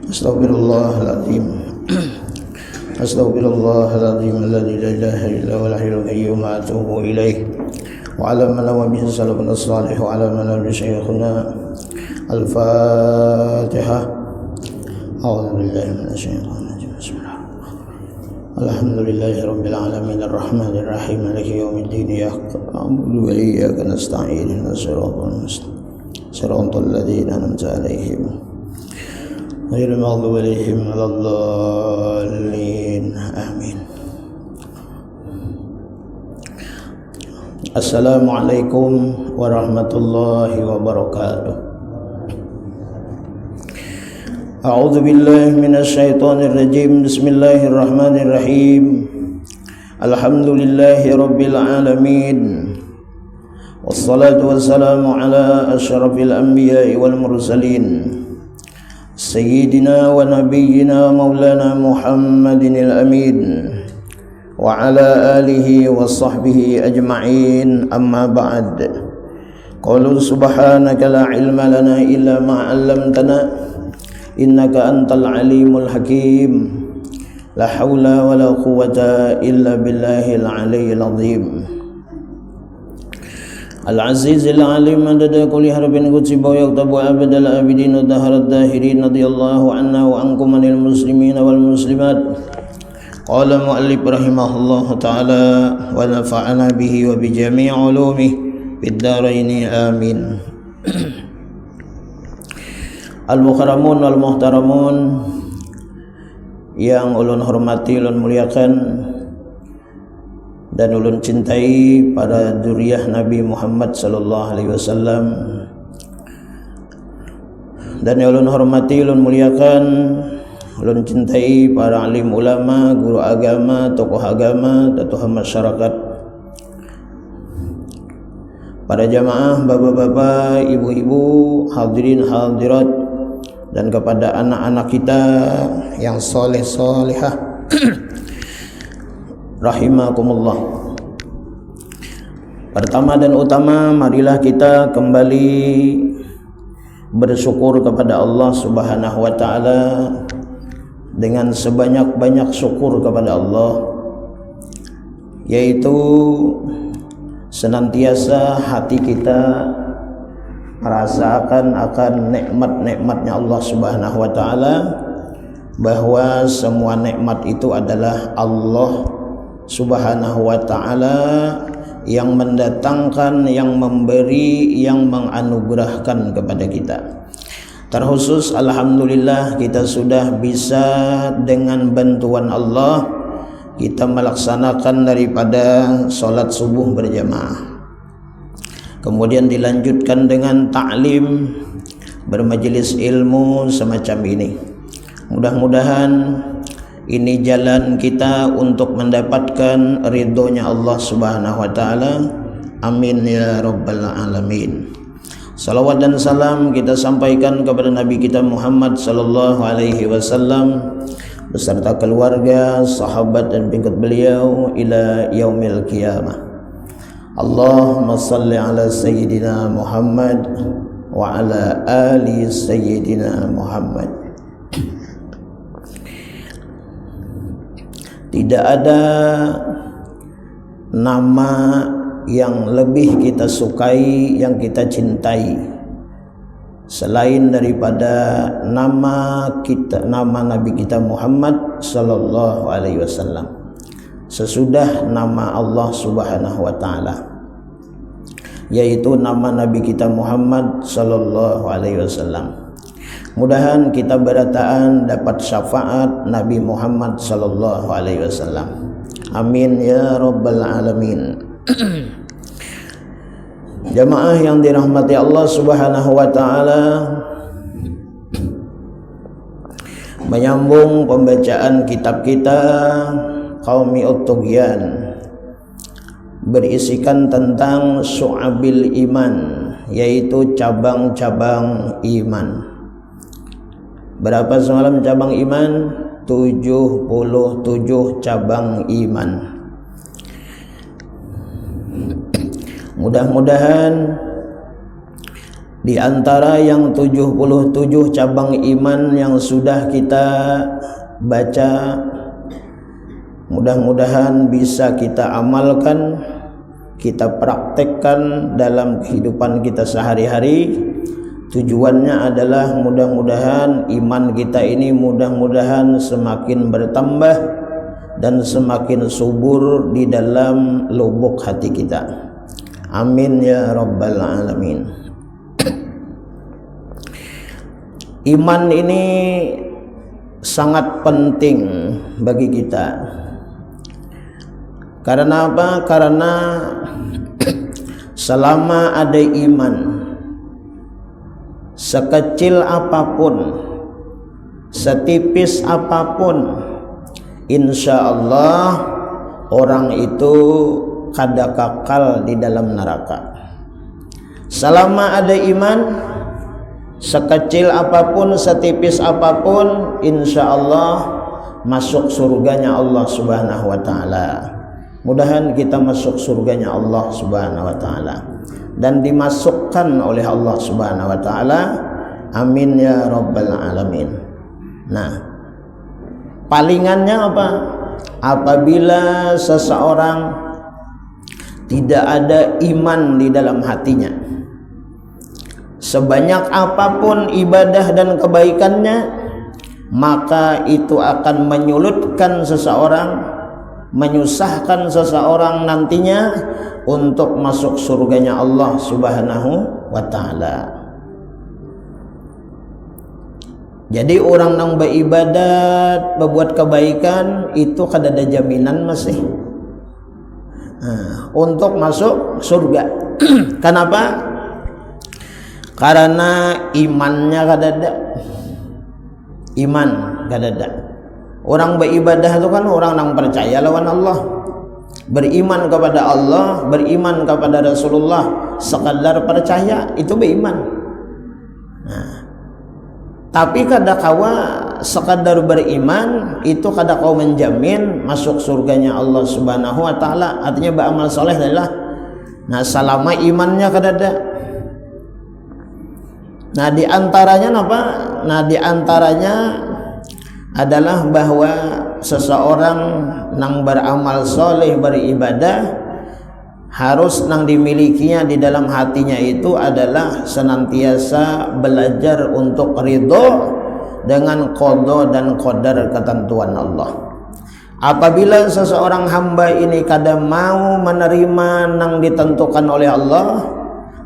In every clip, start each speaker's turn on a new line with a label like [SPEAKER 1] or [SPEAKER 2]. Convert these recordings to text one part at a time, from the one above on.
[SPEAKER 1] Astaghfirullahaladzim. Astaghfirullahaladzim alladzi la ilaha illa huwal hayyul qayyum wa atubu ilaih. Wa ala man wa bihi salafun salih wa ala man bi syekhuna. Al-Fatihah. A'udzu billahi minasy syaithanir rajim. Bismillah. Alhamdulillahi rabbil alamin arrahmanir rahim maliki yaumiddin iyyaka na'budu wa iyyaka nasta'in ihdinas siratal mustaqim siratal ladzina an'amta 'alaihim ghairil maghdubi 'alaihim waladdallin. Amin. Assalamualaikum warahmatullahi wabarakatuh. A'udzu billahi minasy syaithanir rajim. Bismillahirrahmanirrahim. Alhamdulillahi rabbil alamin. Wassalatu wassalamu ala asyrafil anbiya'i wal mursalin. Sayyidina wa nabiyyina maulana Muhammadin al-amin wa ala alihi wa sahbihi ajma'in, amma ba'd. Qalu subhanaka la ilma lana illa ma 'allamtana innaka antal alimul hakim. La haula wa la quwwata illa billahil aliyyil azim. Al-Azizil Alim madada kulli harbin kutiba wa yaktabu abadal abidin wa daharat dahirin radiyallahu anna wa ankum anil muslimina wal muslimat. Qala mu'allif rahimahullahu ta'ala wa nafa'ana bihi wa bi jami'i ulumih fid dharaini amin. Al-mukarramun wal muhtaramun, yang ulun hormati, ulun muliakan dan ulun cintai para dzurriyyah Nabi Muhammad sallallahu alaihi wasallam, dan yang ulun hormati, ulun muliakan, ulun cintai para alim ulama, guru agama, tokoh agama, tokoh masyarakat, para jamaah, bapak-bapak, ibu-ibu, hadirin hadirat, dan kepada anak-anak kita yang soleh solehah rahimakumullah. Pertama dan utama, marilah kita kembali bersyukur kepada Allah Subhanahu wa ta'ala dengan sebanyak-banyak syukur kepada Allah, yaitu senantiasa hati kita merasakan akan nikmat-nikmatnya Allah Subhanahu wa ta'ala, bahwa semua nikmat itu adalah Allah Subhanahu wa ta'ala yang mendatangkan, yang memberi, yang menganugerahkan kepada kita. Terkhusus alhamdulillah kita sudah bisa dengan bantuan Allah kita melaksanakan daripada solat subuh berjamaah, kemudian dilanjutkan dengan ta'lim, bermajelis ilmu semacam ini. Mudah-mudahan ini jalan kita untuk mendapatkan ridhonya Allah Subhanahu wa ta'ala. Amin ya rabbal alamin. Salawat dan salam kita sampaikan kepada Nabi kita Muhammad sallallahu alaihi wasallam beserta keluarga, sahabat dan pengikut beliau ila yaumil qiyamah. Allahumma salli ala sayyidina Muhammad wa ala ali sayyidina Muhammad. Tidak ada nama yang lebih kita sukai, yang kita cintai selain daripada nama kita, nama Nabi kita Muhammad sallallahu alaihi wasallam, sesudah nama Allah Subhanahu wa ta'ala, yaitu nama Nabi kita Muhammad sallallahu alaihi wasallam. Mudahan kita berataan dapat syafaat Nabi Muhammad sallallahu alaihi wasallam. Amin ya rabbal alamin. Jamaah yang dirahmati Allah Subhanahu wa ta'ala, menyambung pembacaan kitab kita Qaumi Ut-Tughyan, berisikan tentang syu'abil iman, yaitu cabang-cabang iman. Berapa semalam cabang iman? 77 cabang iman. Mudah-mudahan Di antara yang 77 cabang iman yang sudah kita baca, mudah-mudahan bisa kita amalkan, kita praktekkan dalam kehidupan kita sehari-hari. Tujuannya adalah mudah-mudahan iman kita ini mudah-mudahan semakin bertambah dan semakin subur di dalam lubuk hati kita. Amin ya rabbal alamin. Iman ini sangat penting bagi kita. Karena apa? Karena selama ada iman, sekecil apapun, setipis apapun, insya Allah orang itu kada kakal di dalam neraka. Selama ada iman, sekecil apapun, setipis apapun, insya Allah masuk surganya Allah subhanahu wa ta'ala. Mudahan kita masuk surganya Allah subhanahu wa ta'ala dan dimasukkan oleh Allah subhanahu wa ta'ala. Amin ya rabbal alamin. Nah, palingannya apa? Apabila seseorang tidak ada iman di dalam hatinya, sebanyak apapun ibadah dan kebaikannya, maka itu akan menyulitkan seseorang, menyusahkan seseorang nantinya untuk masuk surganya Allah subhanahu wa ta'ala. Jadi orang yang beribadat, berbuat kebaikan, itu kada ada jaminan masih untuk masuk surga. Kenapa? Karena imannya kada ada. Iman kada ada. Orang beribadah itu kan orang yang percaya lawan Allah, beriman kepada Allah, beriman kepada Rasulullah, sekadar percaya itu beriman. Nah, tapi kada kawa sekadar beriman itu kada kau menjamin masuk surganya Allah subhanahu wa ta'ala. Artinya beramal soleh adalah, nah selama imannya kada ada. Nah di antaranya apa? Nah di antaranya adalah bahwa seseorang nang beramal soleh, beribadah, harus nang dimilikinya di dalam hatinya itu adalah senantiasa belajar untuk ridho dengan qada dan qadar ketentuan Allah. Apabila seseorang hamba ini kada mau menerima nang ditentukan oleh Allah,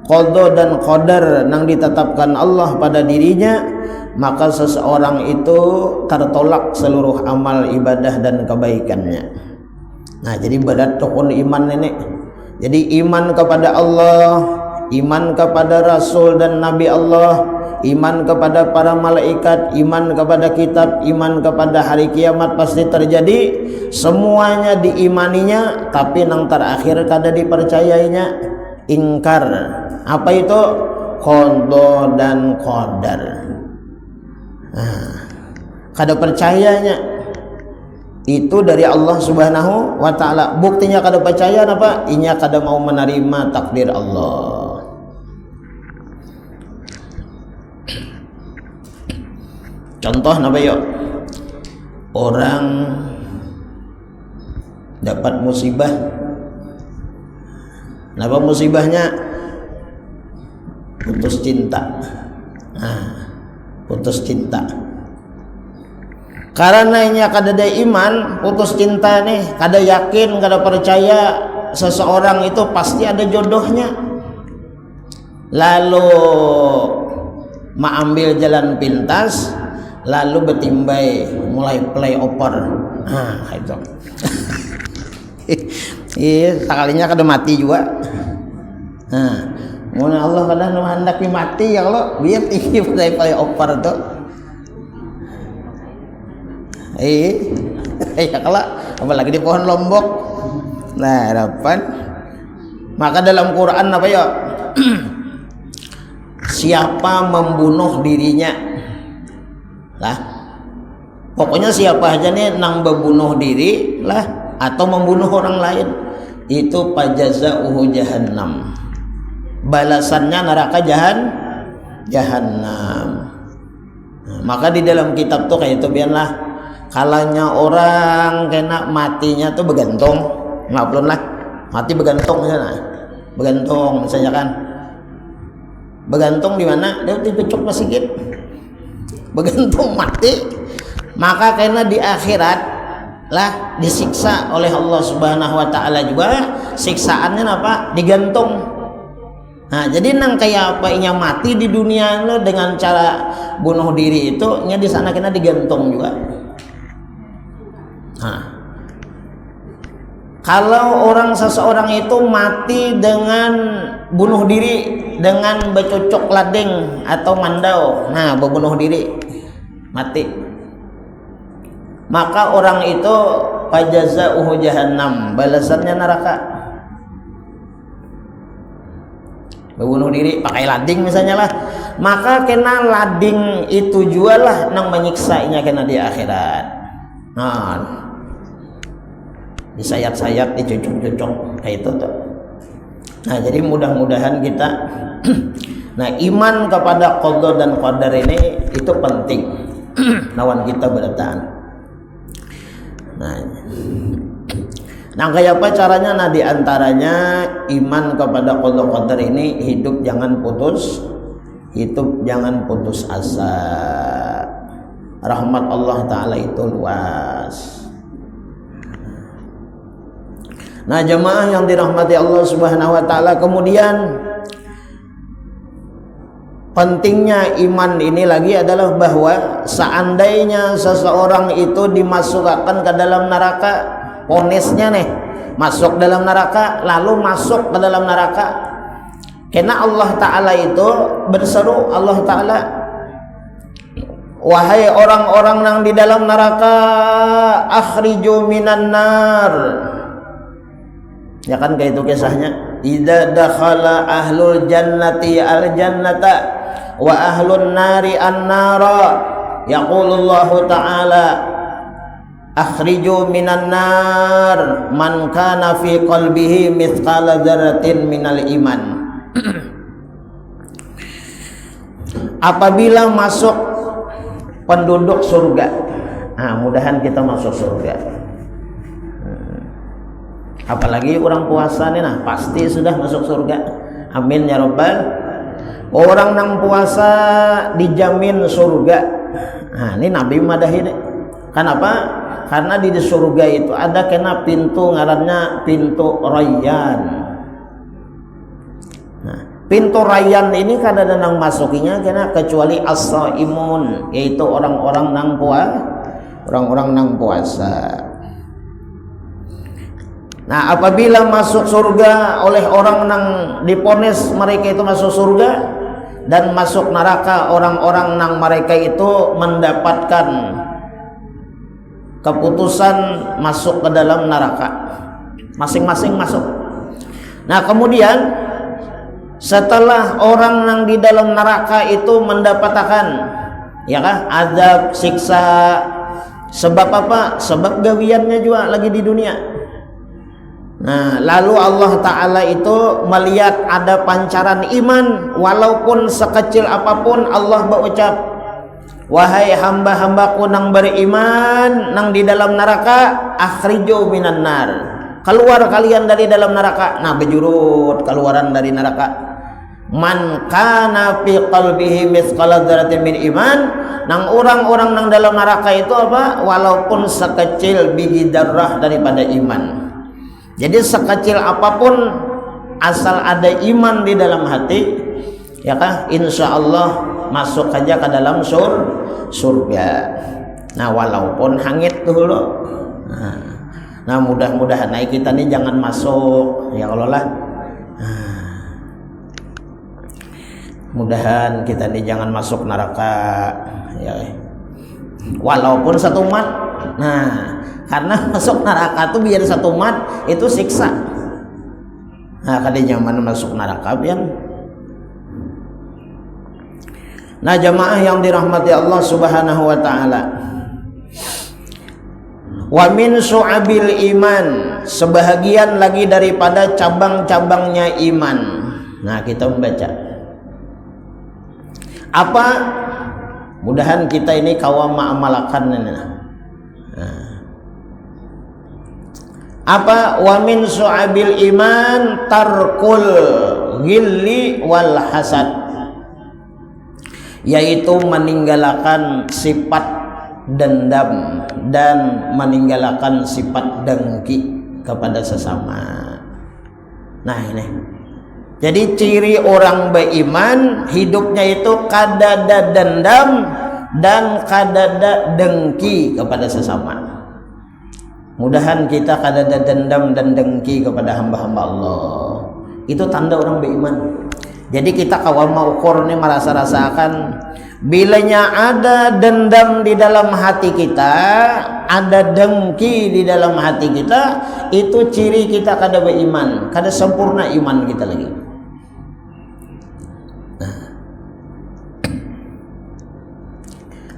[SPEAKER 1] qada dan qadar nang ditetapkan Allah pada dirinya, maka seseorang itu tertolak seluruh amal ibadah dan kebaikannya. Nah jadi berat rukun iman ini. Jadi iman kepada Allah, iman kepada Rasul dan Nabi Allah, iman kepada para malaikat, iman kepada kitab, iman kepada hari kiamat pasti terjadi, semuanya diimaninya, tapi nang terakhir kada dipercayainya, ingkar. Apa itu? Qada dan qadar. Nah, kada percayanya itu dari Allah subhanahu wa ta'ala. Buktinya kada percaya apa? Inya kada mau menerima takdir Allah. Contoh apa yuk? Orang dapat musibah. Napa musibahnya? Putus cinta. Nah, putus cinta. Karena ini kada ada iman, putus cinta nih, kada yakin, kada percaya seseorang itu pasti ada jodohnya. Lalu mengambil jalan pintas, lalu bertimbai mulai play over. Nah, itu. Iya, sekalinya kada mati juga. Nah, mun Allah kadang menghendaki mati ya kalau biar tinggi play over tuh. Ya kalau apalagi di pohon lombok. Nah, harapan. Maka dalam Quran apa ya? Siapa membunuh dirinya? Lah. Pokoknya siapa aja nih nang membunuh diri lah atau membunuh orang lain, itu pajazauhu jahannam. Balasannya neraka jahannam. Nah, maka di dalam kitab tuh kayak itu biarlah kalanya orang kena matinya tuh begantung, maklum lah, mati begantung misalnya, begantung misalnya kan, begantung di mana? Dia dipecuk masjid, begantung mati, maka karena di akhirat lah disiksa oleh Allah Subhanahu wa taala juga, siksaannya apa? Digantung. Nah, jadi nang kayak apa nya mati di dunia lo dengan cara bunuh diri itu nya di sana kena digantung juga. Nah, kalau seseorang itu mati dengan bunuh diri dengan becocok lading atau mandau, nah berbunuh diri mati, maka orang itu fajazauhu jahannam, balasannya neraka. Berbunuh diri pakai lading misalnya lah, maka kena lading itu jualah nang menyiksanya kena di akhirat. Nah, disayat-sayat, dicucuk-cucuk kayak itu tuh. Nah, jadi mudah-mudahan kita nah iman kepada qada dan qadar ini itu penting lawan kita bertahan. Nah kayak apa caranya? Nah diantaranya iman kepada qada qadar ini hidup jangan putus asa. Rahmat Allah Ta'ala itu luas. Nah jemaah yang dirahmati Allah Subhanahu wa Ta'ala, kemudian pentingnya iman ini lagi adalah bahwa seandainya seseorang itu dimasukkan ke dalam neraka, ponisnya nih masuk dalam neraka, lalu masuk ke dalam neraka, karena Allah Ta'ala itu berseru, Allah Ta'ala, wahai orang-orang yang di dalam neraka, akhriju minan nar. Ya kan kayak itu kisahnya, idza dakhala ahlul jannati al jannata wa ahlun nari an nara, yaqulullahu ta'ala akhriju minan nar man kana fi qalbihi mithqala dzarratin minal iman. Apabila masuk penduduk surga, nah mudahan kita masuk surga. Apalagi orang puasa nih, nah pasti sudah masuk surga, amin ya robbal. Orang nang puasa dijamin surga. Nah ini Nabi madahi deh. Kenapa? Karena di surga itu ada kena pintu ngarannya pintu Rayyan. Nah pintu Rayyan ini kada ada nang masukinya kena kecuali as-shaimun, yaitu orang-orang nang puasa. Nah apabila masuk surga oleh orang nang diponis mereka itu masuk surga, dan masuk neraka orang-orang nang mereka itu mendapatkan keputusan masuk ke dalam neraka, masing-masing masuk. Nah kemudian setelah orang nang di dalam neraka itu mendapatkan ya kan azab, siksa, sebab apa? Sebab gawiannya juga lagi di dunia. Nah, lalu Allah Ta'ala itu melihat ada pancaran iman, walaupun sekecil apapun, Allah berucap, wahai hamba-hambaku nang beriman, nang di dalam neraka, akhriju minan nar, keluar kalian dari dalam neraka. Nah, bejurut keluaran dari neraka. Man kana fi qalbihi mithqala dzarratin min iman, nang orang-orang nang dalam neraka itu apa? Walaupun sekecil biji darah daripada iman. Jadi sekecil apapun asal ada iman di dalam hati, ya kan, insya Allah masuk aja ke dalam surga. Nah walaupun hangit dulu. Nah mudah-mudahan kita nih jangan masuk, ya Allah lah. Mudahan kita nih jangan masuk neraka, ya. Walaupun satu umat. Nah karena masuk neraka tuh biar satu umat itu siksa. Nah kada zaman masuk neraka biar. Nah jamaah yang dirahmati Allah Subhanahu wa Ta'ala, wa min syu'abil iman, sebahagian lagi daripada cabang-cabangnya iman. Nah kita membaca Apa? Mudahan kita ini kawam ma'amalakan. Apa? Wa min su'abil iman tarkul ghilli wal hasad, yaitu meninggalkan sifat dendam dan meninggalkan sifat dengki kepada sesama. Nah ini, jadi ciri orang beriman hidupnya itu kadada dendam dan kadada dengki kepada sesama. Mudahan kita kadada dendam dan dengki kepada hamba-hamba Allah. Itu tanda orang beriman. Jadi kita kawal mau ukur ini merasa-rasakan bilanya ada dendam di dalam hati kita, ada dengki di dalam hati kita, itu ciri kita kada beriman, kada sempurna iman kita lagi.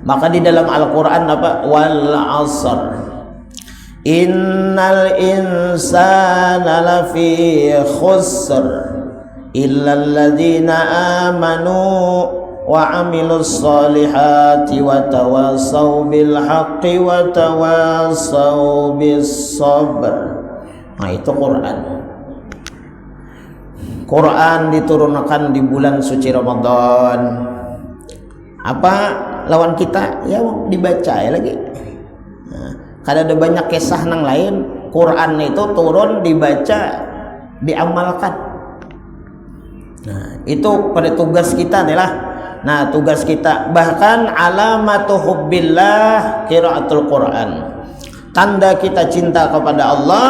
[SPEAKER 1] Maka di dalam Al-Quran apa? Wal asr innal insana lafi khusr illal ladzina amanu wa amilus solihati wa tawasaw bil haqqi wa tawasaw bis sabr. Nah itu Quran diturunkan di bulan suci Ramadan. Apa lawan kita? Ya dibaca ya lagi. Kada ada banyak kisah nang lain. Quran itu turun, dibaca, diamalkan. Nah, itu pada tugas kita adalah. Nah, tugas kita bahkan alamatu hubbillah qiraatul Quran. Tanda kita cinta kepada Allah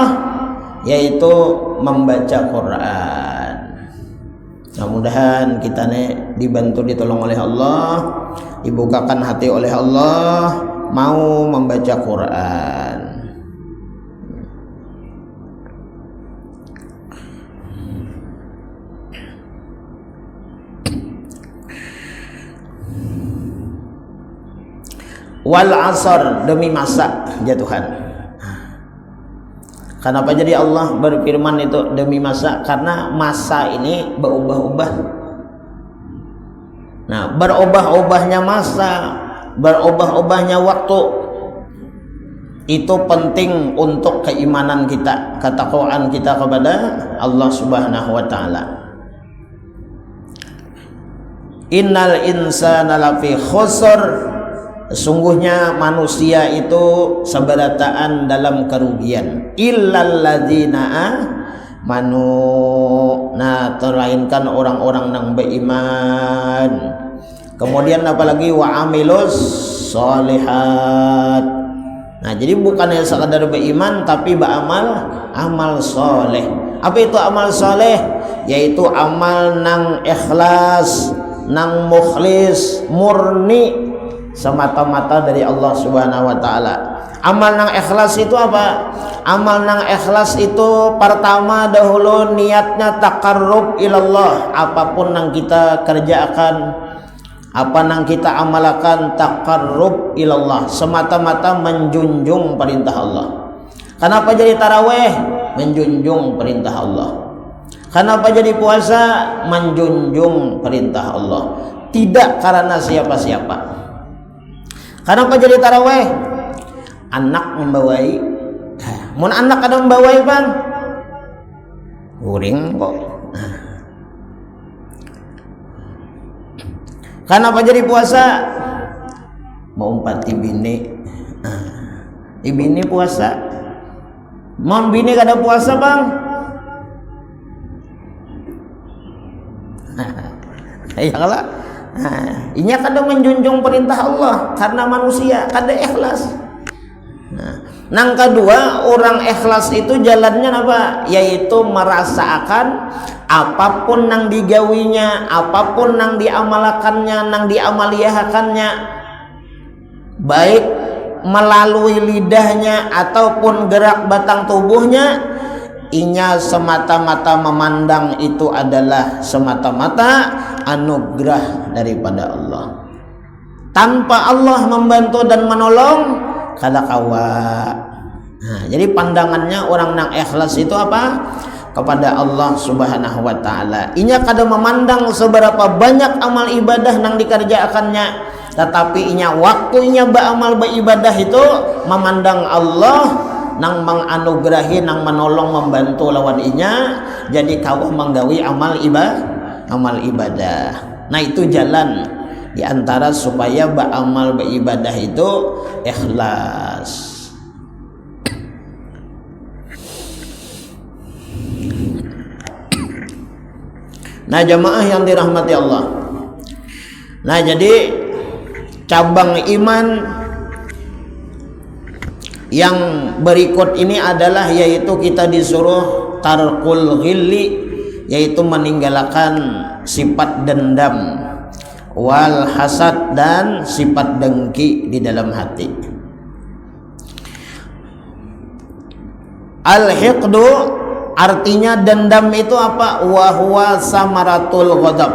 [SPEAKER 1] yaitu membaca Quran. Mudah-mudahan kita nih dibantu ditolong oleh Allah, dibukakan hati oleh Allah, mau membaca Quran. Wal asr, demi masa ya Tuhan. Kenapa jadi Allah berfirman itu demi masa? Karena masa ini berubah-ubah. Nah, berubah-ubahnya masa, berubah-ubahnya waktu itu penting untuk keimanan kita, ketakwaan kita kepada Allah Subhanahu wa taala. Innal insana lafi khusr, sesungguhnya manusia itu seberataan dalam kerugian. Illal ladzina amanu, nah terlainkan orang-orang yang beriman. Kemudian apalagi wa amilus solihat. Nah jadi bukannya sekadar beriman tapi beramal amal soleh. Apa itu amal soleh? Yaitu amal nang ikhlas, nang mukhlis, murni, semata-mata dari Allah Subhanahu wa taala. Amal nang ikhlas itu apa? Amal nang ikhlas itu pertama dahulu niatnya taqarrub ilallah. Apapun yang kita kerjakan, apa yang kita amalkan, taqarrub ilallah, semata-mata menjunjung perintah Allah. Kenapa jadi tarawih? Menjunjung perintah Allah. Kenapa jadi puasa? Menjunjung perintah Allah. Tidak karena siapa-siapa. Kenapa jadi tarawih? Anak membawai. Mun anak ada membawai bang, uring kok. Kenapa jadi puasa? Mau umpati bini, ibini puasa. Mau bini kada puasa bang? Iyalah. Nah, inya kada menjunjung perintah Allah karena manusia kada ikhlas. Nah, nang kedua, orang ikhlas itu jalannya apa? Yaitu merasakan apapun nang digawinya, apapun nang diamalkannya, nang diamaliahakannya, baik melalui lidahnya ataupun gerak batang tubuhnya, inya semata-mata memandang itu adalah semata-mata anugerah daripada Allah. Tanpa Allah membantu dan menolong, kada kawa. Nah, jadi pandangannya orang nang ikhlas itu apa? kepada Allah Subhanahu wa taala. Inya kada memandang seberapa banyak amal ibadah nang dikerjakannya, tetapi inya waktunya beramal beribadah itu memandang Allah nang menganugerahi, nang menolong, membantu lawan inya, jadi kau menggawi amal ibadah. Nah, itu jalan di antara supaya beramal beribadah itu ikhlas. Nah, jamaah yang dirahmati Allah. Nah, jadi cabang iman yang berikut ini adalah yaitu kita disuruh tarkul ghilli, yaitu meninggalkan sifat dendam, wal hasad, dan sifat dengki di dalam hati. Al-hiqdu artinya dendam itu apa? Wa huwa samaratul ghadab.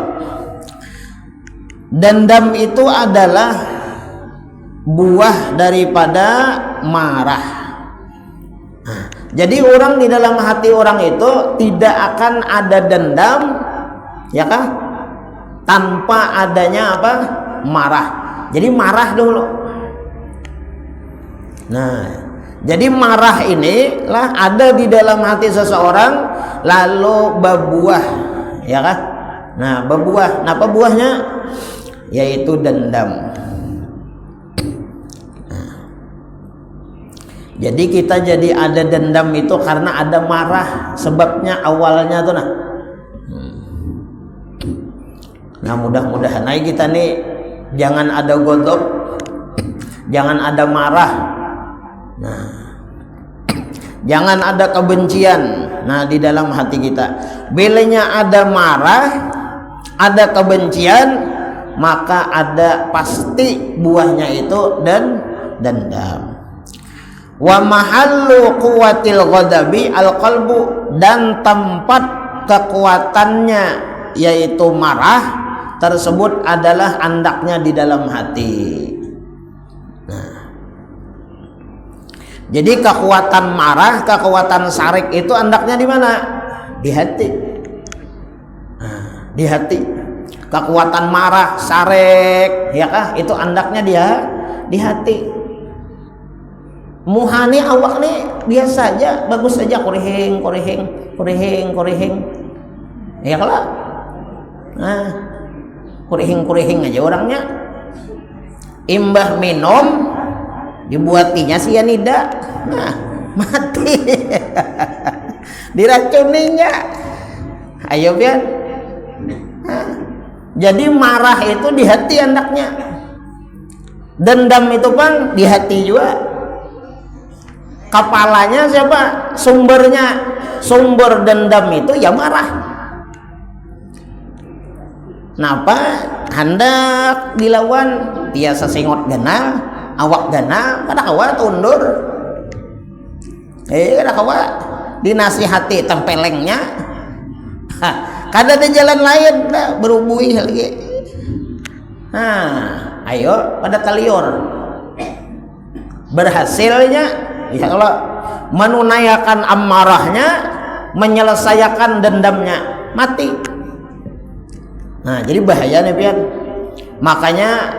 [SPEAKER 1] Dendam itu adalah buah daripada marah. Nah, jadi orang di dalam hati orang itu tidak akan ada dendam, ya kah? Tanpa adanya apa? Marah. Jadi marah dulu. Nah, jadi marah ini lah ada di dalam hati seseorang lalu berbuah, ya kan? Nah, berbuah. Nah, apa buahnya? Yaitu dendam. Nah, jadi kita jadi ada dendam itu karena ada marah, sebabnya awalnya tuh nah. Nah, mudah-mudahan kita nih jangan ada godok, jangan ada marah. Nah, jangan ada kebencian. Nah, di dalam hati kita, bilanya ada marah, ada kebencian, maka ada pasti buahnya itu dan dendam. Wa mahallu quwwatil ghadabi al-qalbu, dan tempat kekuatannya yaitu marah tersebut adalah andaknya di dalam hati. Nah, jadi kekuatan marah, kekuatan sarik itu andaknya di mana? Di hati. Nah, di hati. Kekuatan marah, sarik, ya kah? Itu andaknya dia di hati. Muhani awak nih biasa aja, bagus aja, kurihing. Ya kalau, nah, kurihing aja orangnya. Imbah minum, dibuatinya sianida, nah mati. Diracuninya, ayo biar. Nah, jadi marah itu di hati andaknya, dendam itu bang di hati juga. Kepalanya siapa? Sumbernya, sumber dendam itu ya marah. Napa hendak dilawan tiasa sengot ganal, awak ganal, kada kawa tundur. Kada kawa dinasihati tempelengnya. Kada ada jalan lain dah berubui lagi. Nah, ayo pada talior. Berhasilnya ya Allah menunaikan amarahnya, menyelesaikan dendamnya, mati. Nah, jadi bahaya nih pian. Makanya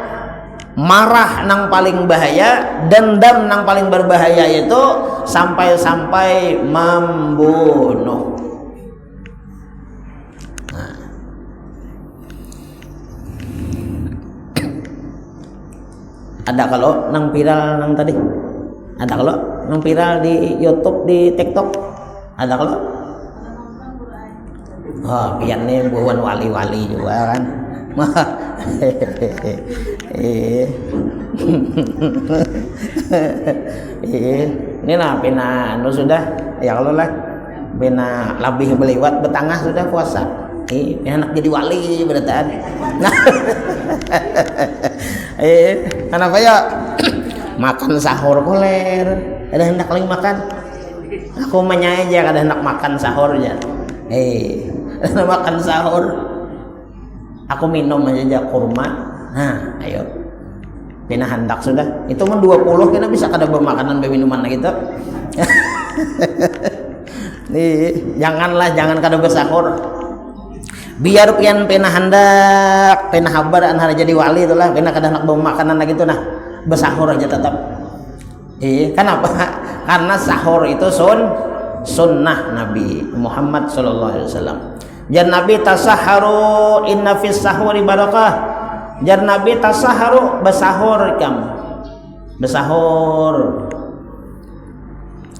[SPEAKER 1] marah nang paling bahaya, dendam nang paling berbahaya itu sampai-sampai membunuh. Nah, ada kalau nang viral nang tadi, ada kalau nang viral di YouTube, di TikTok, ada kalau. Oh, pian nih bukan wali-wali juga kan. Ini nah pina anu sudah ya kalau lah pina lebih belewat betangah sudah puasa. Enak jadi wali berarti. Nah, kenapa ya makan sahur koler, ada hendak lagi makan. Aku menyai aja kada hendak makan sahur aja. Makan sahur. Aku minum aja kurma. Nah, ayo. Pina hendak sudah. Itu mah 20 kena bisa kada bermakanan berminuman gitu. Jangan kada bersahur. Biar pian pena hendak pena habar anhar jadi wali itulah pena kada nak bawa makanan lagi itu nah bersahur aja tetap. Kenapa? Karena sahur itu sunnah Nabi Muhammad sallallahu alaihi wasallam. Jan Nabi tasaharu inna fis sahuri barakah. Jan Nabi tasaharu bersahur kam. Bersahur.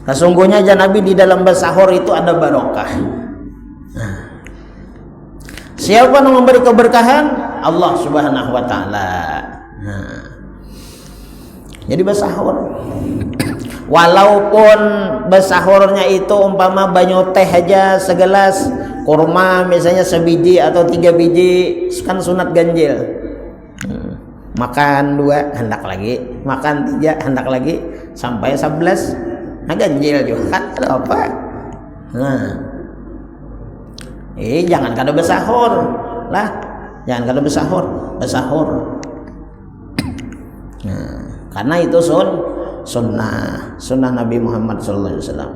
[SPEAKER 1] Sesungguhnya jan Nabi di dalam bersahur itu ada barokah. Siapa yang memberi keberkahan? Allah Subhanahu wa taala. Jadi bersahur. Walaupun bersahurnya itu umpama banyu teh aja segelas, kurma misalnya sebiji atau 3 biji, kan sunat ganjil. Makan 2 hendak lagi, makan 3 hendak lagi sampai 11. Nah ganjil juga kan apa? Jangan kada bersahur lah, jangan kada bersahur. Karena itu sunnah Nabi Muhammad sallallahu alaihi wasallam.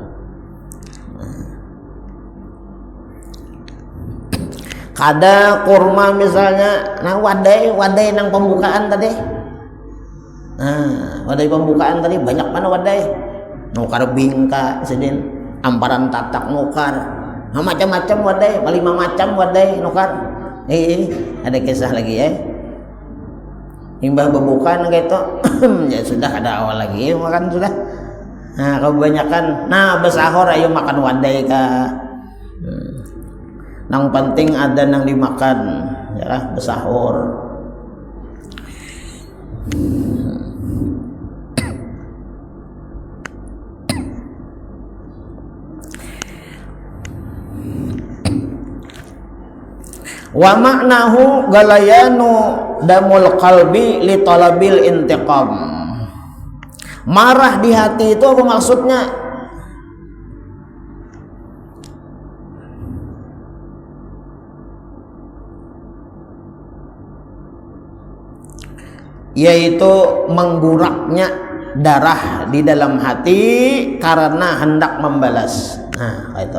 [SPEAKER 1] Kada kurma misalnya, nah wadai nang pembukaan tadi. Wadai pembukaan tadi banyak mana wadai? Nukar bingka sedin, amparan tatak nukar. Macam-macam wadai, 5 macam wadai nukar. Ada kisah lagi ya. Imbah bebukan gitu. Ya sudah ada awal lagi makan sudah. Nah, kebanyakan bersahur ayo makan wadai kah. Nang penting ada nang dimakan ya bersahur. Wa maknahu galayanu damul qalbi li talabil intiqam. Marah di hati itu apa maksudnya? Yaitu mengguraknya darah di dalam hati karena hendak membalas. Nah, itu.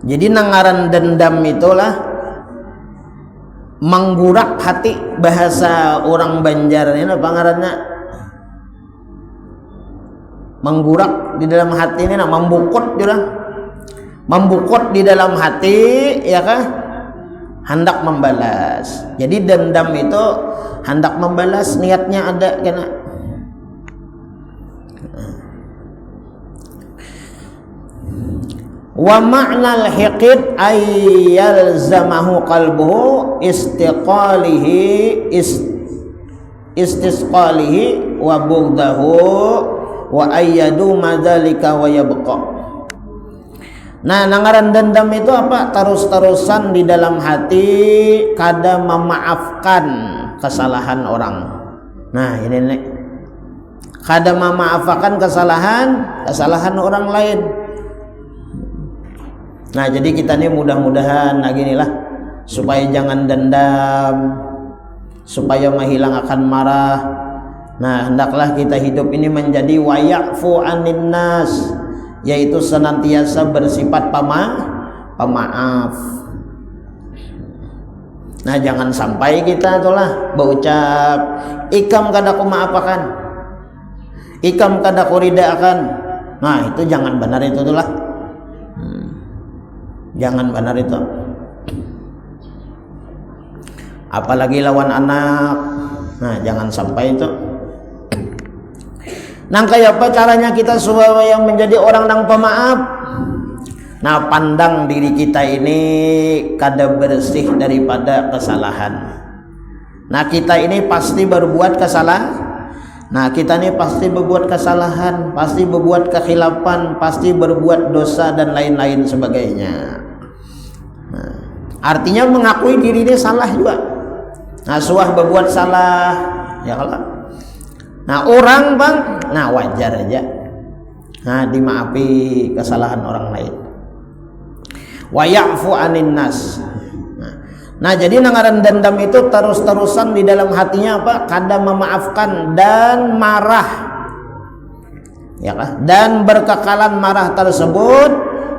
[SPEAKER 1] Jadi nangaran dendam itulah menggurak hati, bahasa orang Banjar ini apa ngarannya? Menggurak di dalam hati ini membukut juga. Membukut di dalam hati ya kah? Hendak membalas. Jadi dendam itu hendak membalas, niatnya ada kena. Wa ma'nal hiqid ayyalzamahu qalbuhu istisqalihi wa bughdahu wa ayyadu madzalika wa yabqa. Nah, nangaran dendam itu apa? Terus-terusan di dalam hati kada memaafkan kesalahan orang. Nah, ini nih. Kada memaafkan kesalahan orang lain. Nah, jadi kita nih mudah-mudahan ginilah supaya jangan dendam, supaya menghilangkan marah. Nah, hendaklah kita hidup ini menjadi wayafu anin nas, yaitu senantiasa bersifat pemaaf. Nah, jangan sampai kita itulah berucap ikam kada ku maafakan, ikam kada ku ridaakan. Nah, itu jangan benar itu itulah. Jangan benar itu. Apalagi lawan anak. Nah, jangan sampai itu. Nah, kayak apa caranya kita supaya menjadi orang yang pemaaf? Nah, pandang diri kita ini kada bersih daripada kesalahan. Nah, kita ini pasti berbuat kesalahan. Nah, kita ini pasti berbuat kesalahan, pasti berbuat kekhilafan, pasti berbuat dosa dan lain-lain sebagainya. Nah, artinya mengakui diri ini salah juga. Nah, suah berbuat salah, ya kalau. Nah, orang bang, nah wajar aja. Nah, dimaafi kesalahan orang lain. Wa ya'fu anin nas. Nah, jadi nangaran dendam itu terus-terusan di dalam hatinya apa? Kada memaafkan dan marah. Ya kan? Dan berkekalan marah tersebut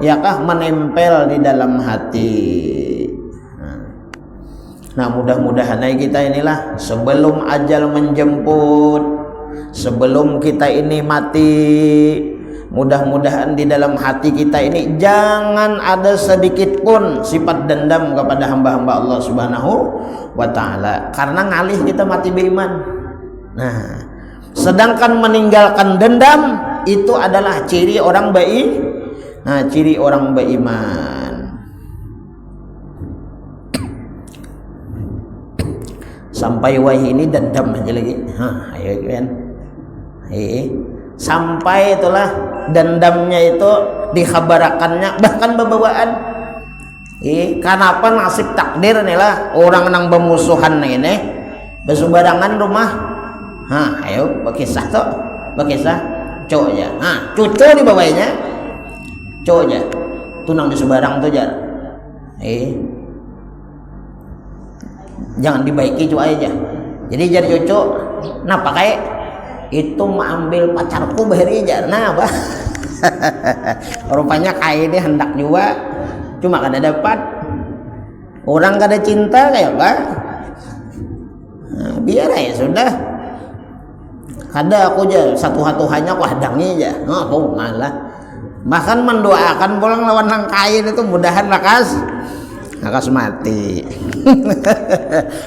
[SPEAKER 1] yakah menempel di dalam hati. Nah, mudah-mudahan kita inilah sebelum ajal menjemput, sebelum kita ini mati, mudah-mudahan di dalam hati kita ini jangan ada sedikit pun sifat dendam kepada hamba-hamba Allah Subhanahu wa ta'ala, karena ngalih kita mati beriman. Nah, sedangkan meninggalkan dendam itu adalah ciri orang baik. Nah, ciri orang beriman. Sampai wahai ini dendam aja lagi. Ayo kan. Sampai itulah dendamnya itu dikhabarakannya bahkan bebawaan. Kenapa nasib takdir nih lah orang nang bermusuhan ini bersubarangan rumah. Ayo berkisah tuh, berkisah cok aja. Cucu di bawahnya cok aja. Tunang di sebarang tuh jar. Jangan dibaiki cuy aja. Jadi jadi cucu, nah pakai itu mengambil pacarku bahari aja. Nah, bah. Rupanya kayak ini hendak juga, cuma kada dapat. Orang kada cinta kayak apa? Nah, biar aja sudah. Kada aku aja satu-satunya aku hadangi aja. Oh malah. Bahkan mendoakan pulang lawan nang kain itu mudahan lakas mati.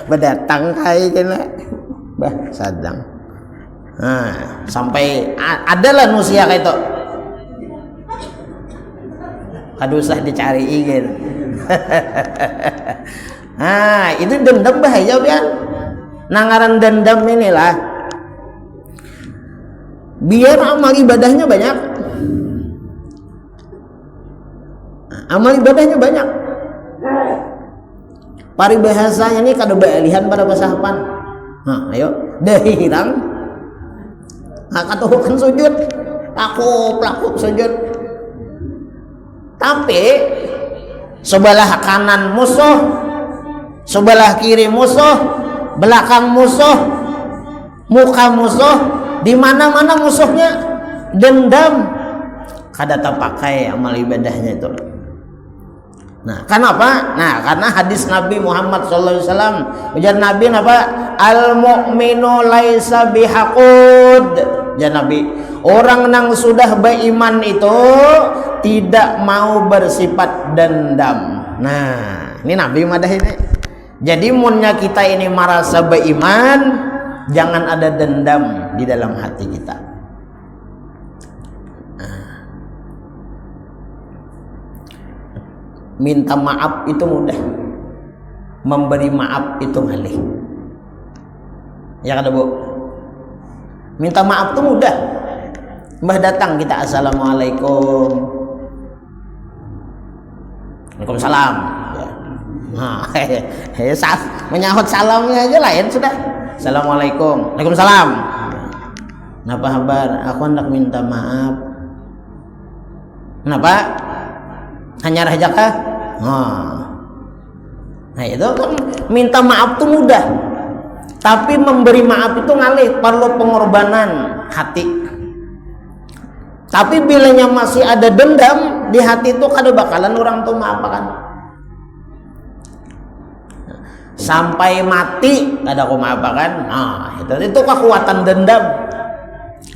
[SPEAKER 1] Berdatang kayak kena bah sadang. Sampai adalah nusia kayak itu. Aduh usah dicari ingin. Itu dendam bahaya kan. Nangaran dendam inilah biar amal ibadahnya banyak. Amal ibadahnya banyak. Paribahasanya ini kada beralihan pada pasahapan. Ayo dahi hirang. Katuhukan sujud. Aku pelaku sujud. Tapi sebelah kanan musuh, sebelah kiri musuh, belakang musuh, muka musuh, di mana-mana musuhnya dendam. Kada terpakai amal ibadahnya itu. Nah, kenapa? Nah, karena hadis Nabi Muhammad SAW, ujar Nabi apa? Al-mu'minu laisa bihaqud. Ya Nabi, orang yang sudah beriman itu tidak mau bersifat dendam. Nah, ini Nabi madah ini. Jadi munnya kita ini merasa beriman, jangan ada dendam di dalam hati kita. Minta maaf itu mudah, memberi maaf itu ngalih. Ya kada bu? Minta maaf itu mudah. Mbah datang kita assalamualaikum, waalaikumsalam. Menyahut salamnya aja lain sudah. Assalamualaikum, waalaikumsalam. Napa kabar? Aku hendak minta maaf. Kenapa? Hanya raja kah? Nah itu kan minta maaf tuh mudah, tapi memberi maaf itu ngalih, perlu pengorbanan hati. Tapi bilanya masih ada dendam di hati itu kada bakalan orang tuh maafakan. Sampai mati kada aku maafakan. Itu kekuatan dendam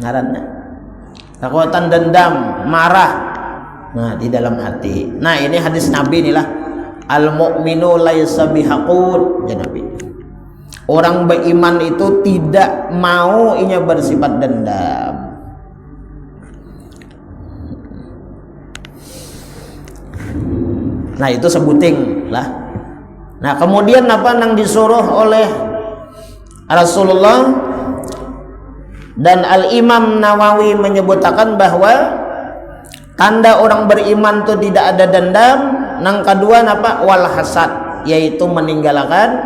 [SPEAKER 1] ngaranna. Kekuatan dendam, marah. Nah, di dalam hati. Nah, ini hadis Nabi inilah. Al-mu'minu laisa bihaqud, ya Nabi. Orang beriman itu tidak mau inya bersifat dendam. Nah, itu sebuting lah. Nah, kemudian apa yang disuruh oleh Rasulullah dan Al-Imam Nawawi menyebutkan bahwa tanda orang beriman itu tidak ada dendam. Nang kedua apa? Wal hasad, yaitu meninggalkan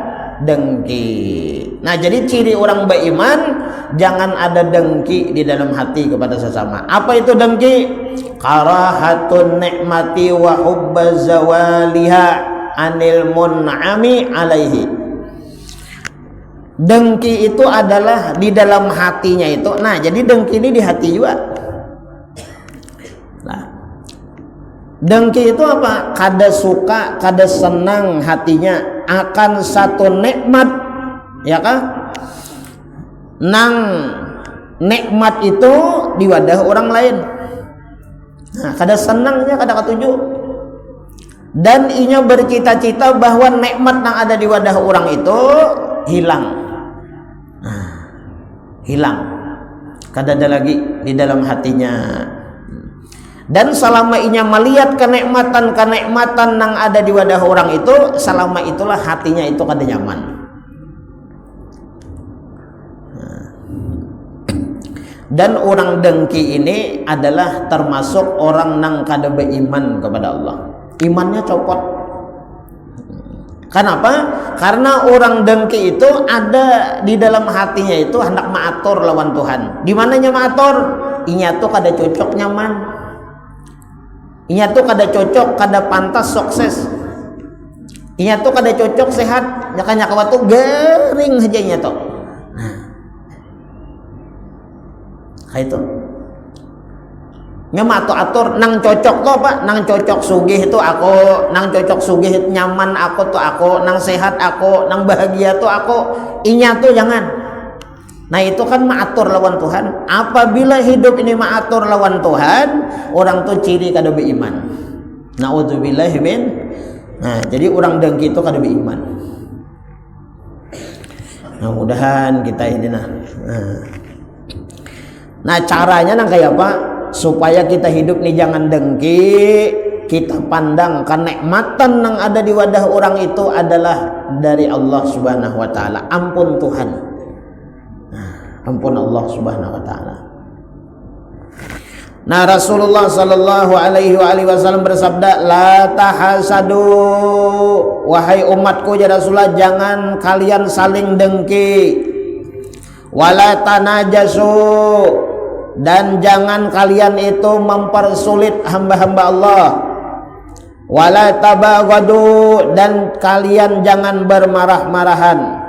[SPEAKER 1] dengki. Nah, jadi ciri orang beriman jangan ada dengki di dalam hati kepada sesama. Apa itu dengki? Karahatun nikmati wa hubba zawaliha anil mun'ami alaihi. Dengki itu adalah di dalam hatinya itu. Nah, jadi dengki ini di hati juga. Dengki itu apa? Kada suka, kada senang hatinya akan satu nikmat, ya kah? Nang nikmat itu di wadah orang lain. Nah, kada senangnya, kada ketuju. Dan inya bercita-cita bahwa nikmat yang ada di wadah orang itu hilang. Nah, hilang. Kada ada lagi di dalam hatinya. Dan selama inya melihat kenikmatan yang ada di wadah orang itu, selama itulah hatinya itu kada nyaman. Dan orang dengki ini adalah termasuk orang nang kada beriman kepada Allah. Imannya copot. Kenapa? Karena orang dengki itu ada di dalam hatinya itu hendak maatur lawan Tuhan. Di mananya maatur? Inya tuh kada cocok nyaman. Inya tuh kada cocok, kada pantas sukses. Inya tuh kada cocok sehat. Nyaka waktu garing aja inya tuh. Nah, itu. Nyama atur nang cocok tuh apa? Nang cocok sugih itu aku, nang cocok sugih nyaman aku tuh aku, nang sehat aku, nang bahagia tuh aku. Inya tuh jangan. Nah itu kan maatur lawan Tuhan. Apabila hidup ini maatur lawan Tuhan, orang tuh ciri kada beriman. Na'udzubillahi min. Nah jadi orang dengki itu kada beriman. Nah mudahan kita ini nah caranya nang kayak apa? Supaya kita hidup nih jangan dengki, kita pandang kenikmatan yang ada di wadah orang itu adalah dari Allah Subhanahu wa taala. Ampun Tuhan. Ampun Allah Subhanahu wa taala. Nah Rasulullah sallallahu alaihi wasallam bersabda, la tahasadu, wahai umatku ya Rasulullah, jangan kalian saling dengki. Wala tanajasu, dan jangan kalian itu mempersulit hamba-hamba Allah. Wala tabaghadu, dan kalian jangan bermarah-marahan.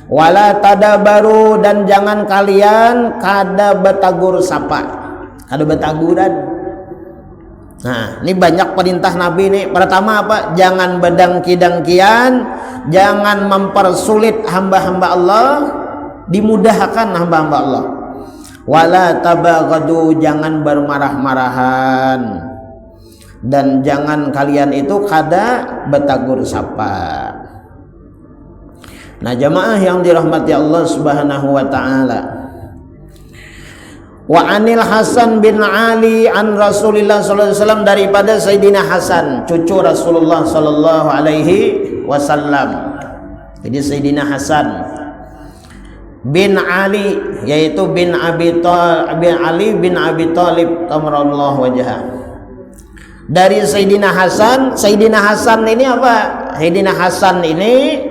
[SPEAKER 1] Wala tadabaru, dan jangan kalian kada betagur sapa, kada betaguran. Nah ini banyak perintah Nabi nih. Pertama apa? Jangan bedangki-dangkian, jangan mempersulit hamba-hamba Allah, dimudahkan hamba-hamba Allah. Wala tabaghadu, jangan bermarah-marahan, dan jangan kalian itu kada betagur sapa. Nah jamaah yang dirahmati Allah Subhanahu wa taala. Wa anil Hasan bin Ali an Rasulillah sallallahu alaihi wasallam, daripada Sayyidina Hasan cucu Rasulullah sallallahu alaihi wasallam. Jadi Sayyidina Hasan bin Ali, yaitu bin Ali bin Abi Thalib karramallahu wajhah. Dari Sayyidina Hasan. Sayyidina Hasan ini apa? Sayyidina Hasan ini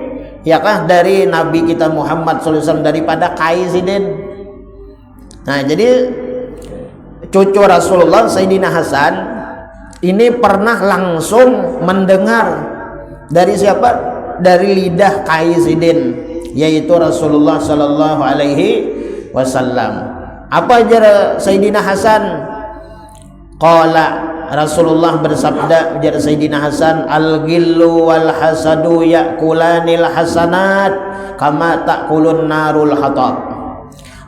[SPEAKER 1] yakah dari Nabi kita Muhammad SAW, daripada Qaisidin. Nah jadi cucu Rasulullah Sayyidina Hasan ini pernah langsung mendengar dari siapa? Dari lidah Qaisidin, yaitu Rasulullah Sallallahu Alaihi Wasallam. Apa ajar Sayyidina Hasan? Qala, Rasulullah bersabda, ujar Sayyidina Hasan, al-ghillu wal hasadu ya'kulanil hasanat kama ta'kulun narul hatab.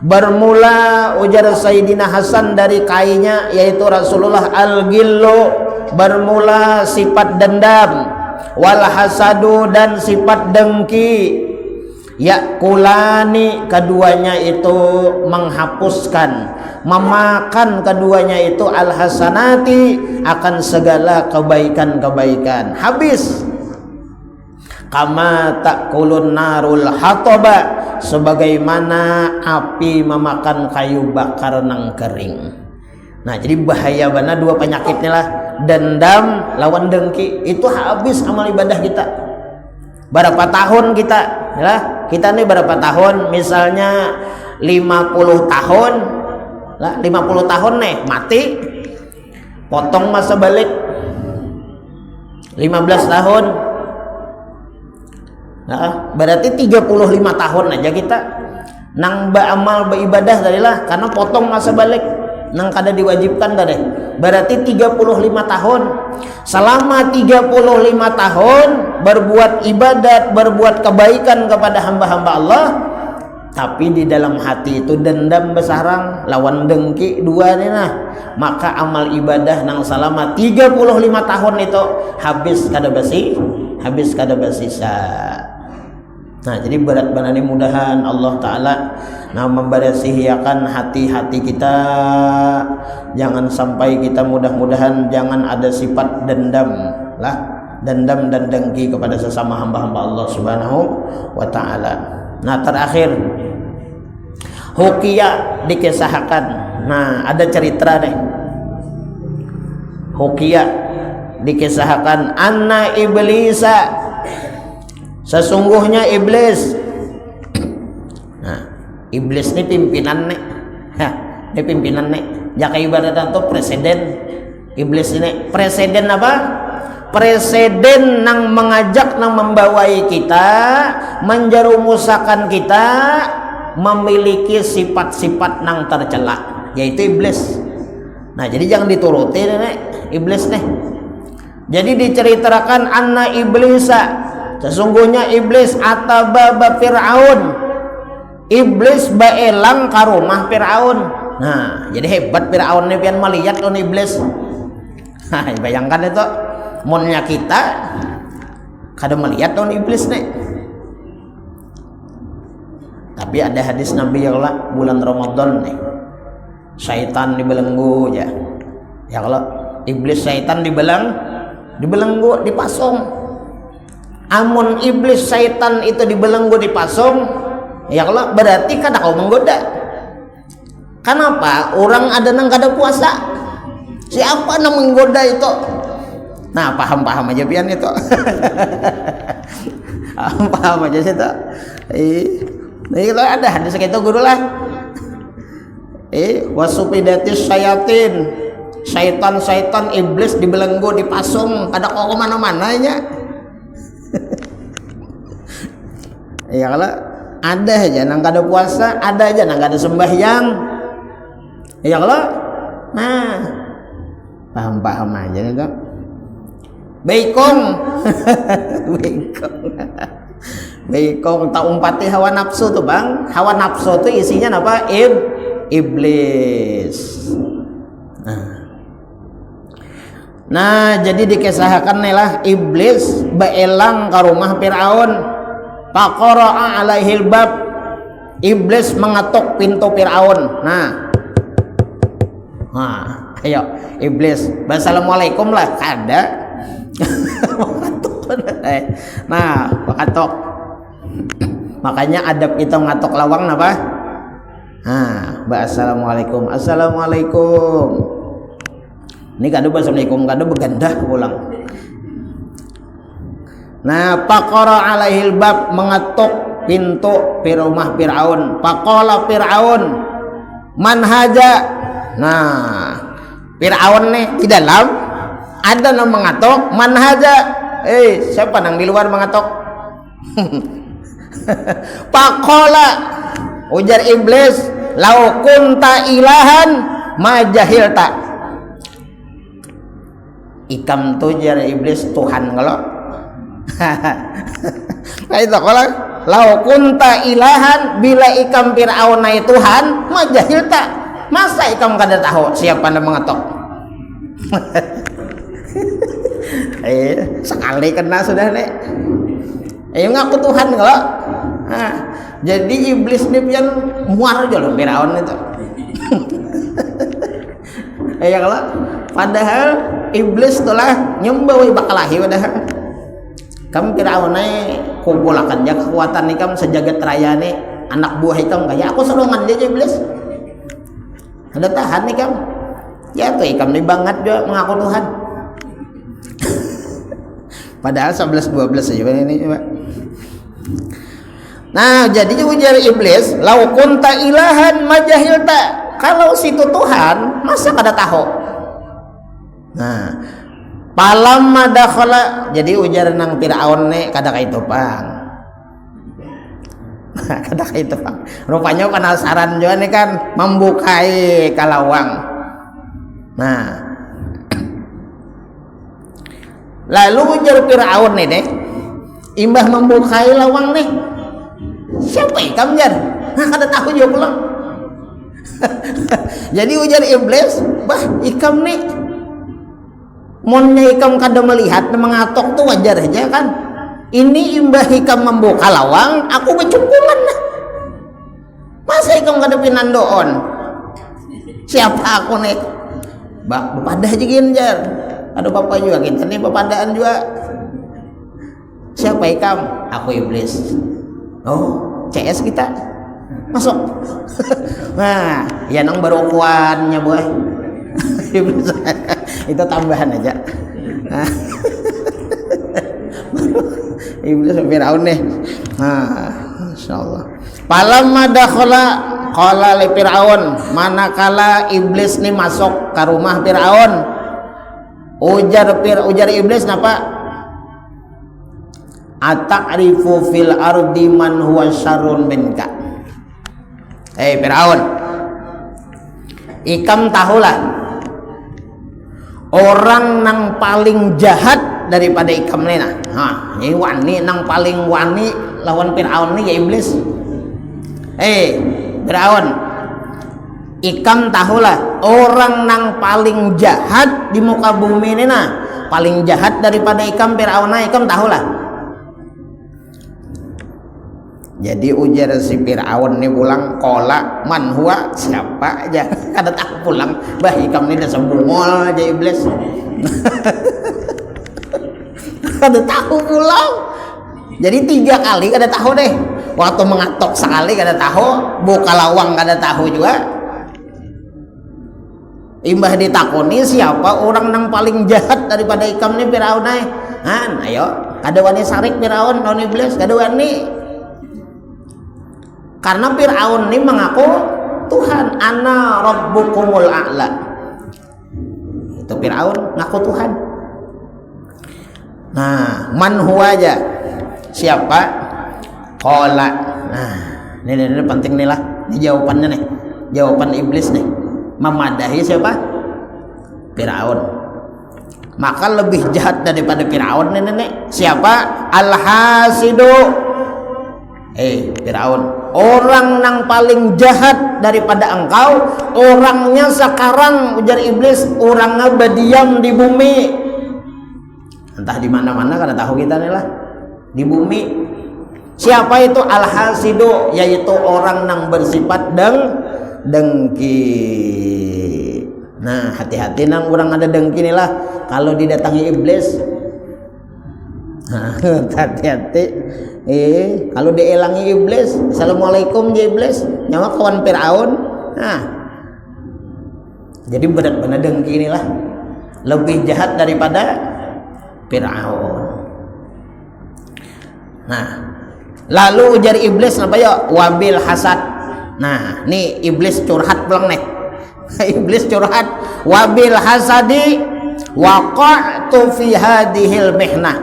[SPEAKER 1] Bermula ujar Sayyidina Hasan dari kainya, yaitu Rasulullah, al-ghillu, bermula sifat dendam, wal hasadu, dan sifat dengki, ya'kulani, keduanya itu menghapuskan, memakan keduanya itu al-hasanati, akan segala kebaikan-kebaikan, habis. Kama ta'kulun narul hataba, sebagaimana api memakan kayu bakar nang kering. Nah jadi bahaya benar dua penyakit ini lah, dendam lawan dengki. Itu habis amal ibadah kita. Berapa tahun kita ya? Kita nih berapa tahun? Misalnya 50 tahun lah, 50 tahun nih mati, potong masa balik 15 tahun. Nah, berarti 35 tahun aja kita nang beramal beribadah darilah, karena potong masa balik. nang kada diwajibkan dah deh. Berarti 35 tahun. Selama 35 tahun berbuat ibadat, berbuat kebaikan kepada hamba-hamba Allah, tapi di dalam hati itu dendam besarang lawan dengki dua nih nah, maka amal ibadah nang selama 35 tahun itu habis kada bersisa. Nah, jadi berat banani mudahan Allah Ta'ala membersihiakan hati-hati kita. Jangan sampai kita mudah-mudahan jangan ada sifat dendam dan dengki kepada sesama hamba-hamba Allah Subhanahu wa Ta'ala. Nah, terakhir Huqiyah dikisahkan. Nah, ada cerita deh. Huqiyah dikisahkan anna iblisa, sesungguhnya iblis. Nah, iblis ini pimpinan nih. Ini pimpinan nih. Jaka ibaratnya tuh presiden. Iblis ini presiden apa? Presiden nang mengajak, nang membawai kita, menjerumusakan kita memiliki sifat-sifat nang tercela, yaitu iblis. Nah, jadi jangan dituruti nih iblis nih. Jadi diceritakan anna iblisa, sesungguhnya iblis atababa Fir'aun. Iblis baelang ka rumah Fir'aun. Nah, jadi hebat Fir'aun nih pian melihat on iblis. Nah, bayangkan itu monnya kita kada melihat on iblis nih. Tapi ada hadis Nabi ya Allah, bulan Ramadan nih syaitan dibelenggu ya. Ya kalau iblis syaitan dibelenggu, dipasung. Amun iblis syaitan itu dibelenggu, dipasung, ya kalau berarti kada kau menggoda. Kenapa? Orang ada nang kada puasa. Siapa nang menggoda itu? Nah, paham aja pian itu. paham aja sih itu. Ini kalau ada hadis kayak itu guru lah. Wasupidatis syayatin, syaitan iblis dibelenggu, dipasung, kada kok kemana-mana nya. Ya kalau ada aja nang kada puasa, ada aja nang kada sembahyang. Ya kalau nah paham aja nih kok. Baikong. Baikong tak umpati hawa nafsu tuh bang. Hawa nafsu tuh isinya apa? Iblis. Nah, jadi dikisahkan nih lah iblis baelang ke rumah Fir'aun. Faqara'a alaihil bab. Iblis mengetuk pintu Fir'aun. Nah, ayo iblis, assalamualaikum lah kada. Nah, makatok. Makanya adab kita ngatok lawang apa? Assalamualaikum. Ini kada assalamualaikum, kada begandah pulang. Nah, faqara alaihil bab, mengetuk pintu rumah Fir'aun. Faqala Fir'aun man haja. Nah, Fir'aun nih di dalam ada yang mengatok, man haja. Siapa nang di luar mengatok? Faqala, ujar iblis, lau kunta ilahan ma jahilta. Ikam tuh jar iblis Tuhan kalau. Nah itu kalau lau kunta ilahan, bila ikam Fir'aun nai Tuhan ma jahilta. Masa ikam kada tahu siapa yang mengetok? Sekali kena sudah nek. Ngaku Tuhan kalau. Jadi iblis ini pian muar aja loh Fir'aun itu. Ya kalau padahal iblis telah nyembah bakalahi padahal. Kamu Fir'aun nih kumpulakan ya kekuatan nih kamu sejagat raya nih anak buah ikam kayak aku serongan dia iblis. Ada tahan nih kamu. Ya tuh ikam nih banget juga mengaku Tuhan. Padahal 11-12 aja ini Pak. Nah, jadi ujar iblis, lau kunta ilahan majahilta. Kalau situ Tuhan, masa kada tahu? Nah, palamma dakhala, jadi ujar nang Fir'aun nih kada kaitu pang. Kada kaitu pang. Rupanya penasaran juga nih kan membukai kalawang. Nah, lalu ujar Fir'aun nih deh, imbah membukai lawang nih, siapa ikam jar? Nah, kada tahu juga pulang. Jadi ujar iblis, bah ikam nih, monnya ikam kada melihat mengatok tuh wajar aja kan. Ini imbah ikam membuka lawang, aku becungkungan nah. Masa ikam kada pinandoon? Siapa aku nih? Bah, bepadah aja gin jar. Ada bapak juga kita nih bepadaan juga. Siapa ikam? Aku iblis. Oh, CS kita. Masuk. Nah, ya nang baru kuannya boy. Iblis. Itu tambahan aja. Nah. Iblis Fir'aun nih. Nah, insyaallah. Palamma dakhala qala li Fir'aun, manakala iblis nih masuk ke rumah Fir'aun. Ujar iblis napa? Ata'rifu fil ardi man huwa syarrun minka. Fir'aun, ikam tahulah orang nang paling jahat daripada ikam nih nah. Ini wani nang paling wani lawan Fir'aun nih ya iblis. Fir'aun, ikam tahulah orang nang paling jahat di muka bumi ini nah, paling jahat daripada ikam Fir'aun nah, ikam tahulah. Jadi ujar si Fir'aun nih pulang, kola man huwa, siapa aja kada tahu pulang. Bah ikam nih dah sembungol aja iblis. Kada tahu pulang. Jadi 3 kali kada tahu deh. Waktu mengatok sekali kada tahu, buka lawang kada tahu juga. Imbah ditakoni siapa orang yang paling jahat daripada ikam nih Fir'aun nih. Ayo, kada wani sarik Fir'aun lawan iblis, kada wani. Karena Fir'aun ini mengaku Tuhan, ana rabbukumul a'la. Itu Fir'aun ngaku Tuhan. Nah, man huwa aja. Siapa? Qala. Nah, ini penting nih lah. Ini jawabannya nih. Jawaban iblis nih. Memadahi siapa? Fir'aun. Maka lebih jahat daripada Fir'aun nih. Siapa? Al-hasidu. Fir'aun, orang yang paling jahat daripada engkau, orangnya sekarang ujar iblis, orangnya berdiam di bumi. Entah di mana-mana kada tahu kita nih lah. Di bumi. Siapa itu? Al-hasidu, yaitu orang yang bersifat dengki. Nah, hati-hati nang orang ada dengki nih lah. Kalau didatangi iblis, hati-hati. Kalau dielangi iblis, assalamualaikum ya iblis, nyawa kawan Fir'aun. Nah, jadi benar-benar dengki inilah lebih jahat daripada Fir'aun. Nah, lalu ujar iblis apa ya? Wabil hasad. Nah, nih iblis curhat pulang nih. Iblis curhat, wabil hasadi waqa'tu fi hadhil mihnah.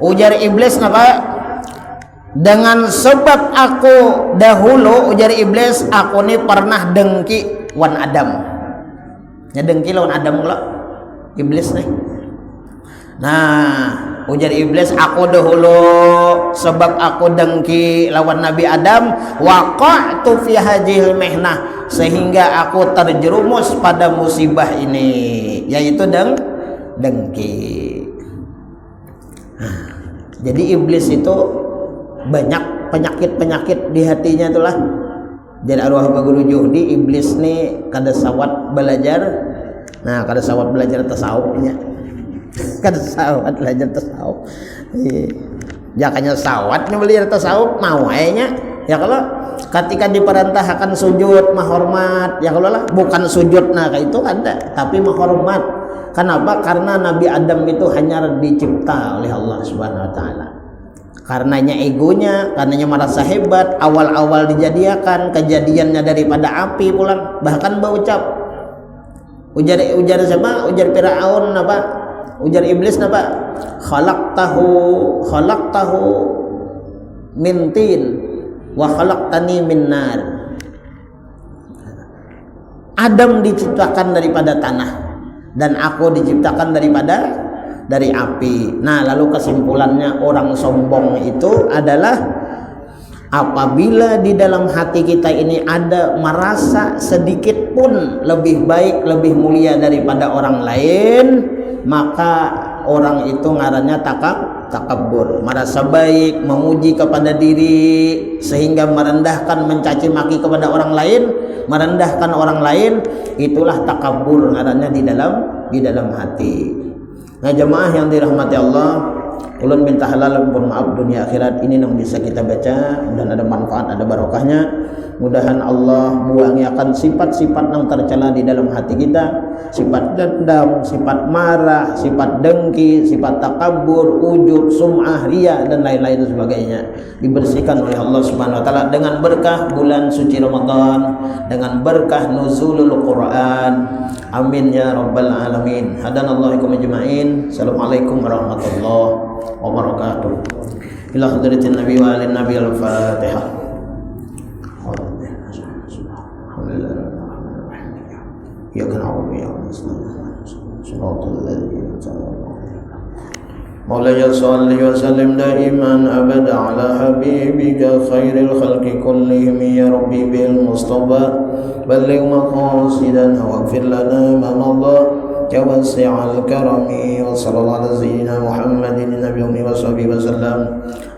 [SPEAKER 1] Ujar iblis apa? Dengan sebab aku dahulu, ujar iblis, aku nih pernah dengki wan Adam. Ya dengki lawan Adam pula iblis nih. Nah, ujar iblis, aku dahulu sebab aku dengki lawan Nabi Adam, waqa'tu fi hadhil mihnah, sehingga aku terjerumus pada musibah ini, yaitu dengki. Jadi iblis itu banyak penyakit-penyakit di hatinya itulah. Jadi arwah Pak Guru Juhdi, iblis nih kada sawat belajar. Nah, kada sawat belajar tasawufnya. Kada sawat belajar tasawuf. Jakanya sawatnya belajar tasawuf mau nya. Ya kalau ketika diperintahkan sujud menghormat, ya kalau lah bukan sujud nah kayak itu ada, tapi menghormat. Kenapa? Karena Nabi Adam itu hanya dicipta oleh Allah Subhanahu wa taala. Karenanya egonya, karenanya merasa hebat, awal-awal dijadikan, kejadiannya daripada api pulang, bahkan berucap. Ujar siapa? Ujar Fir'aun apa? Ujar iblis apa? Khalaqtahu min tin wa khalaqtani min nar. Adam diciptakan daripada tanah, dan aku diciptakan dari api. Nah, lalu kesimpulannya orang sombong itu adalah apabila di dalam hati kita ini ada merasa sedikit pun lebih baik, lebih mulia daripada orang lain, maka orang itu ngarannya takabur, merasa baik, memuji kepada diri sehingga merendahkan, mencaci maki kepada orang lain, merendahkan orang lain, itulah takabur ngarannya di dalam hati. Nah, jemaah yang dirahmati Allah, ulun minta halal pun maaf dunia akhirat ini yang bisa kita baca dan ada manfaat, ada barokahnya. Mudahan Allah buangi akan sifat-sifat yang tercela di dalam hati kita, sifat dendam, sifat marah, sifat dengki, sifat takabur, ujub, sum'ah, riya dan lain-lain sebagainya. Dibersihkan oleh Allah Subhanahu wa taala dengan berkah bulan suci Ramadan, dengan berkah nuzulul Quran. Amin ya rabbal alamin. Hadanallahu ikum ajma'in. Assalamualaikum warahmatullahi wabarakatuh. Ila hadratin nabi wa alin nabi al-Fatihah. Ya na'budu ya shiratal ladzina Maulaya salli wa sallim daiman abada ala habibika khairil khalqi kullihim ya rabbi bil mustafa balligh maqasidana waghfir lana ma madha ya wasi'al karami wa sallallahu ala sayyidina Muhammadin nabiyyi wa sahbihi wa sallam.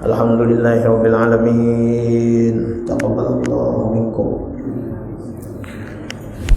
[SPEAKER 1] Alhamdulillahi rabbil alamin. Taqabbalallahu minkum.